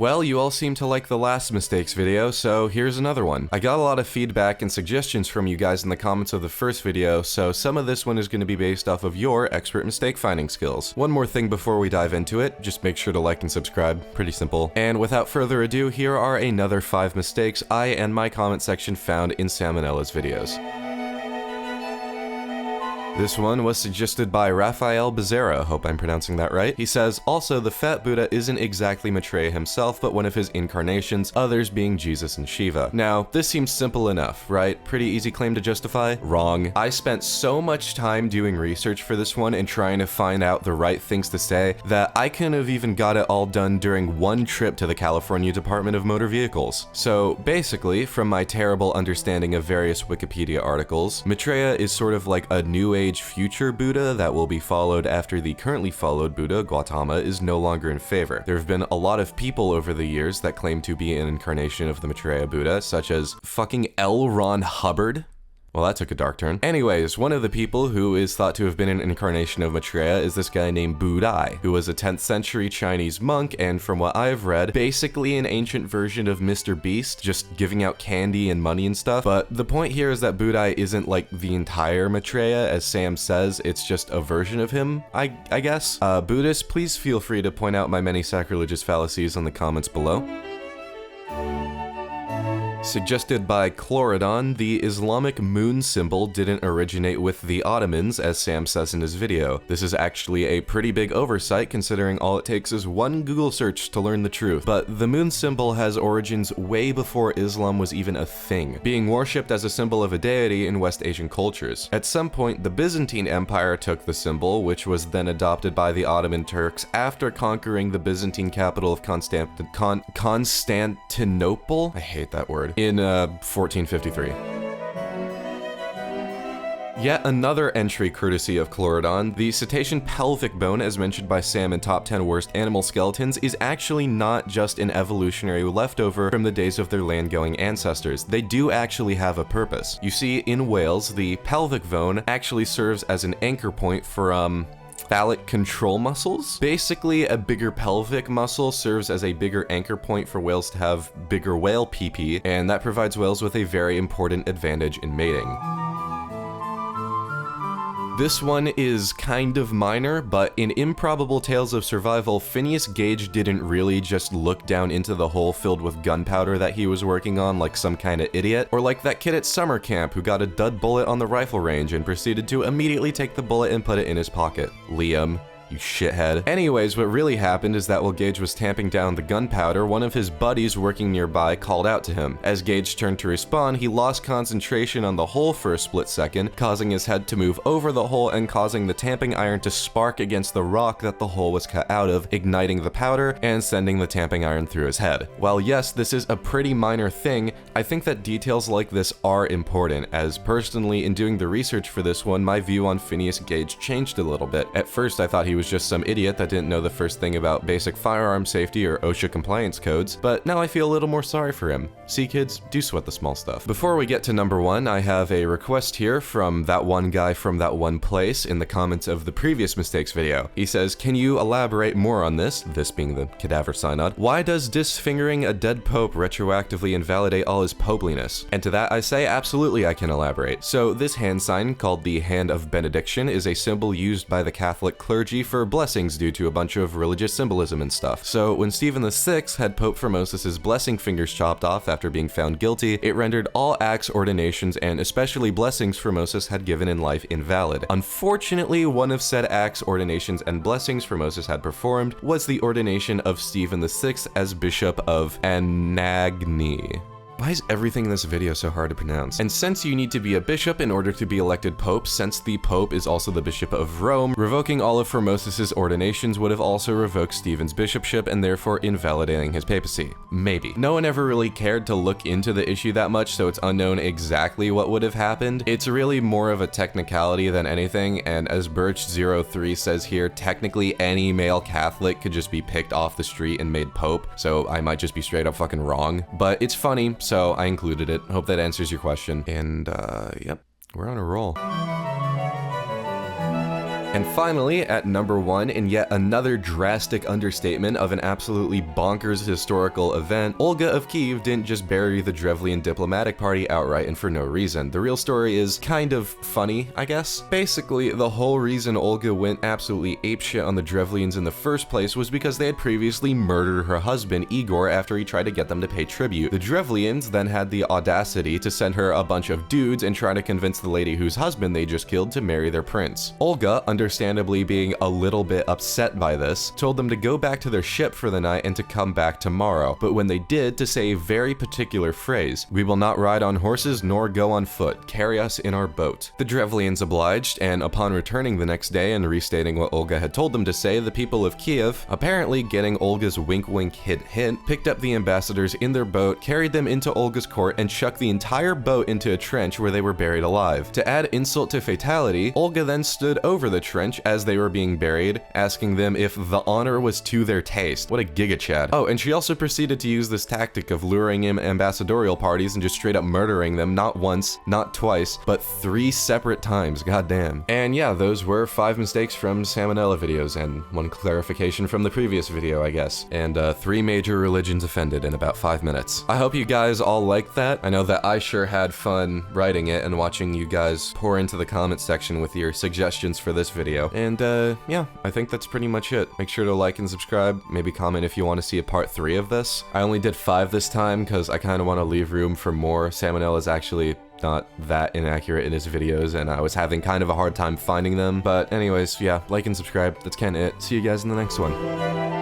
Well, you all seem to like the last mistakes video, so here's another one. I got a lot of feedback and suggestions from you guys in the comments of the first video, so some of this one is going to be based off of your expert mistake finding skills. One more thing before we dive into it, just make sure to like and subscribe, pretty simple. And without further ado, here are another 5 mistakes I and my comment section found in Salmonella's videos. This one was suggested by Raphael Bezerra, hope I'm pronouncing that right. He says, also the fat Buddha isn't exactly Maitreya himself, but one of his incarnations, others being Jesus and Shiva. Now, this seems simple enough, right? Pretty easy claim to justify? Wrong. I spent so much time doing research for this one and trying to find out the right things to say that I couldn't have even got it all done during one trip to the California Department of Motor Vehicles. So basically, from my terrible understanding of various Wikipedia articles, Maitreya is sort of like a new age future Buddha that will be followed after the currently followed Buddha, Gautama, is no longer in favor. There have been a lot of people over the years that claim to be an incarnation of the Maitreya Buddha, such as fucking L. Ron Hubbard. Well, that took a dark turn. Anyways, one of the people who is thought to have been an incarnation of Maitreya is this guy named Budai, who was a 10th century Chinese monk, and from what I've read, basically an ancient version of Mr. Beast, just giving out candy and money and stuff. But the point here is that Budai isn't like the entire Maitreya, as Sam says, it's just a version of him, I guess. Buddhists, please feel free to point out my many sacrilegious fallacies in the comments below. Suggested by Kloridon, the Islamic moon symbol didn't originate with the Ottomans, as Sam says in his video. This is actually a pretty big oversight considering all it takes is one Google search to learn the truth. But the moon symbol has origins way before Islam was even a thing, being worshipped as a symbol of a deity in West Asian cultures. At some point, the Byzantine Empire took the symbol, which was then adopted by the Ottoman Turks after conquering the Byzantine capital of Constantinople? I hate that word. In 1453. Yet another entry courtesy of Kloridon, the cetacean pelvic bone, as mentioned by Sam in Top 10 Worst Animal Skeletons, is actually not just an evolutionary leftover from the days of their land-going ancestors. They do actually have a purpose. You see, in whales, the pelvic bone actually serves as an anchor point for, phallic control muscles. Basically, a bigger pelvic muscle serves as a bigger anchor point for whales to have bigger whale pee-pee, and that provides whales with a very important advantage in mating. This one is kind of minor, but in Improbable Tales of Survival, Phineas Gage didn't really just look down into the hole filled with gunpowder that he was working on like some kind of idiot, or like that kid at summer camp who got a dud bullet on the rifle range and proceeded to immediately take the bullet and put it in his pocket. Liam, you shithead. Anyways, what really happened is that while Gage was tamping down the gunpowder, one of his buddies working nearby called out to him. As Gage turned to respond, he lost concentration on the hole for a split second, causing his head to move over the hole and causing the tamping iron to spark against the rock that the hole was cut out of, igniting the powder and sending the tamping iron through his head. While yes, this is a pretty minor thing, I think that details like this are important, as personally in doing the research for this one, my view on Phineas Gage changed a little bit. At first, I thought he was just some idiot that didn't know the first thing about basic firearm safety or OSHA compliance codes, but now I feel a little more sorry for him. See kids, do sweat the small stuff. Before we get to number 1, I have a request here from that one guy from that one place in the comments of the previous mistakes video. He says, can you elaborate more on this being the cadaver synod? Why does disfingering a dead pope retroactively invalidate all his popeliness? And to that I say, absolutely I can elaborate. So this hand sign, called the Hand of Benediction, is a symbol used by the Catholic clergy for blessings due to a bunch of religious symbolism and stuff. So when Stephen VI had Pope Formosis's blessing fingers chopped off after being found guilty, it rendered all acts, ordinations, and especially blessings Formosus had given in life invalid. Unfortunately, one of said acts, ordinations, and blessings Formosus had performed was the ordination of Stephen VI as Bishop of Anagni. Why is everything in this video so hard to pronounce? And since you need to be a bishop in order to be elected pope, since the pope is also the bishop of Rome, revoking all of Formosus's ordinations would have also revoked Stephen's bishopship and therefore invalidating his papacy. Maybe. No one ever really cared to look into the issue that much, so it's unknown exactly what would have happened. It's really more of a technicality than anything, and as Birch03 says here, technically any male Catholic could just be picked off the street and made pope, so I might just be straight up fucking wrong. But it's funny, so I included it. Hope that answers your question. And, yep, we're on a roll. And finally, at number 1, in yet another drastic understatement of an absolutely bonkers historical event, Olga of Kiev didn't just bury the Drevlian diplomatic party outright and for no reason. The real story is kind of funny, I guess. Basically, the whole reason Olga went absolutely apeshit on the Drevlians in the first place was because they had previously murdered her husband, Igor, after he tried to get them to pay tribute. The Drevlians then had the audacity to send her a bunch of dudes and try to convince the lady whose husband they just killed to marry their prince. Olga, understandably being a little bit upset by this, told them to go back to their ship for the night and to come back tomorrow, but when they did, to say a very particular phrase: "We will not ride on horses nor go on foot. Carry us in our boat." The Drevlians obliged, and upon returning the next day and restating what Olga had told them to say, the people of Kiev, apparently getting Olga's wink-wink hint, picked up the ambassadors in their boat, carried them into Olga's court, and chucked the entire boat into a trench where they were buried alive. To add insult to fatality, Olga then stood over the trench as they were being buried, asking them if the honor was to their taste. What a giga-chad. Oh, and she also proceeded to use this tactic of luring in ambassadorial parties and just straight up murdering them, not once, not twice, but 3 separate times, goddamn. And yeah, those were 5 mistakes from Salmonella videos, and 1 clarification from the previous video, I guess. And 3 major religions offended in about 5 minutes. I hope you guys all liked that. I know that I sure had fun writing it and watching you guys pour into the comment section with your suggestions for this video. And yeah, I think that's pretty much it. Make sure to like and subscribe, maybe comment if you want to see a part 3 of this. I only did 5 this time because I kind of want to leave room for more. Salmonella is actually not that inaccurate in his videos, and I was having kind of a hard time finding them. But anyways, yeah, like and subscribe. That's kind of it. See you guys in the next one.